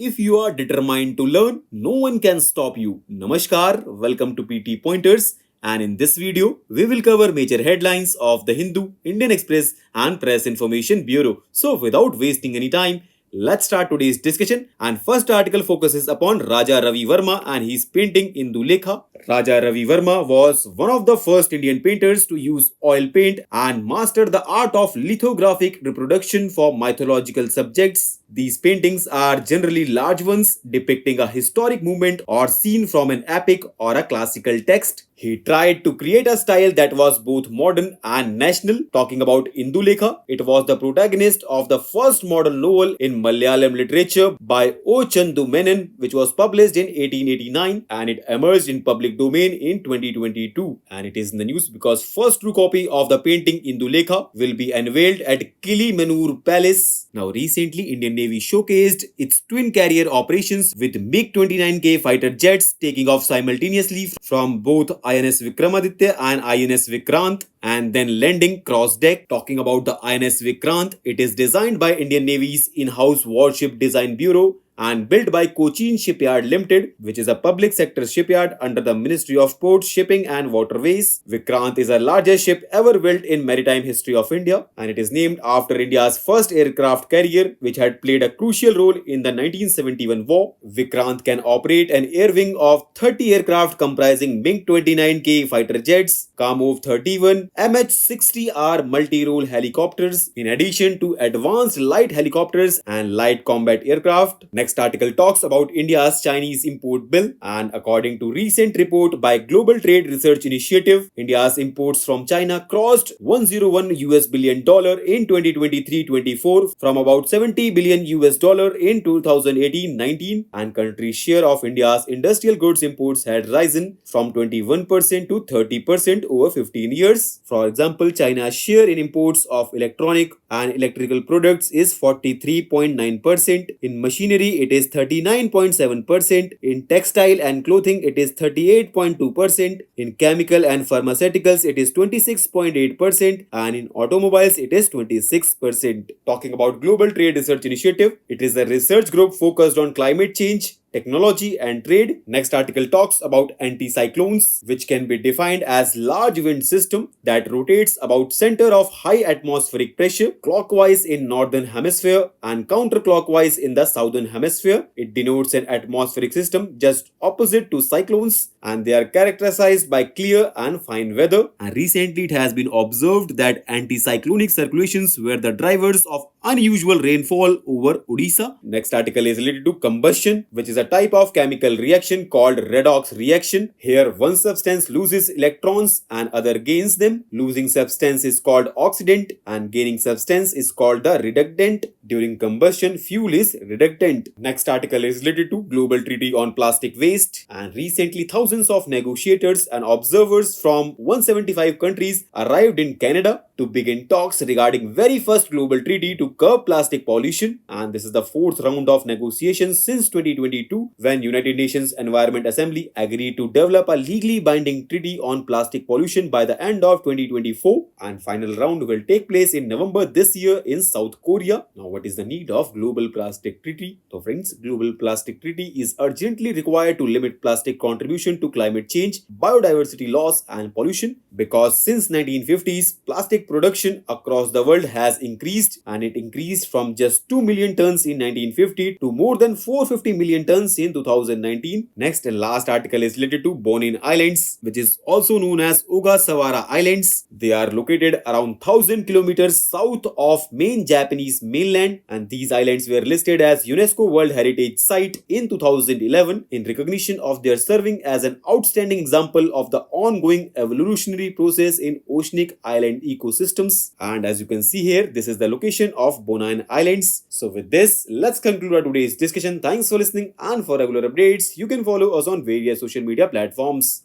If you are determined to learn, no one can stop you. Namaskar, welcome to PT Pointers. And in this video, we will cover major headlines of the Hindu, Indian Express, and Press Information Bureau. So, without wasting any time, let's start today's discussion. And first article focuses upon Raja Ravi Verma and his painting Indulekha. Raja Ravi Verma was one of the first Indian painters to use oil paint and master the art of lithographic reproduction for mythological subjects. These paintings are generally large ones depicting a historic movement or scene from an epic or a classical text. He tried to create a style that was both modern and national. Talking about Indulekha, it was the protagonist of the first modern novel in Malayalam literature by O. Chandu Menon, which was published in 1889 and it emerged in public domain in 2022. And it is in the news because first true copy of the painting Indulekha will be unveiled at Kilimanur Palace. Now recently, Indian Navy showcased its twin carrier operations with MiG-29K fighter jets taking off simultaneously from both INS Vikramaditya and INS Vikrant and then landing cross deck. Talking about the INS Vikrant, it is designed by Indian Navy's in-house warship design bureau and built by Cochin Shipyard Limited, which is a public sector shipyard under the Ministry of Ports, Shipping and Waterways. Vikrant is the largest ship ever built in maritime history of India, and it is named after India's first aircraft carrier, which had played a crucial role in the 1971 war. Vikrant can operate an air wing of 30 aircraft comprising MiG-29K fighter jets, Kamov-31, MH-60R multi-role helicopters, in addition to advanced light helicopters and light combat aircraft. Next article talks about India's Chinese import bill, and according to recent report by Global Trade Research Initiative, India's imports from China crossed $101 billion in 2023-24 from about $70 billion in 2018-19, and country's share of India's industrial goods imports had risen from 21% to 30% over 15 years. For example, China's share in imports of electronic and electrical products is 43.9%, in machinery it is 39.7%, in textile and clothing it is 38.2%, in chemical and pharmaceuticals it is 26.8%, and in automobiles it is 26%. Talking about Global Trade Research Initiative, it is a research group focused on climate change, technology and trade. Next article talks about anticyclones, which can be defined as large wind system that rotates about center of high atmospheric pressure clockwise in northern hemisphere and counterclockwise in the southern hemisphere. It denotes an atmospheric system just opposite to cyclones, and they are characterized by clear and fine weather. And recently it has been observed that anticyclonic circulations were the drivers of unusual rainfall over Odisha. Next article is related to combustion, which is a type of chemical reaction called redox reaction. Here one substance loses electrons and other gains them. Losing substance is called oxidant and gaining substance is called the reductant. During combustion, fuel is reductant. Next article is related to Global Treaty on Plastic Waste, and recently thousands of negotiators and observers from 175 countries arrived in Canada to begin talks regarding very first global treaty to curb plastic pollution, and this is the fourth round of negotiations since 2022 when United Nations Environment Assembly agreed to develop a legally binding treaty on plastic pollution by the end of 2024, and final round will take place in November this year in South Korea. Now what is the need of global plastic treaty? So friends, global plastic treaty is urgently required to limit plastic contribution to climate change, biodiversity loss and pollution, because since 1950s plastic production across the world has increased, and it increased from just 2 million tons in 1950 to more than 450 million tons in 2019. Next and last article is related to Bonin Islands, which is also known as Ogasawara Islands. They are located around 1000 kilometers south of main Japanese mainland, and these islands were listed as UNESCO World Heritage Site in 2011 in recognition of their serving as an outstanding example of the ongoing evolutionary process in oceanic island ecosystems. And as you can see here, this is the location of Bonin Islands. So with this, let's conclude our today's discussion. Thanks for listening, and for regular updates, you can follow us on various social media platforms.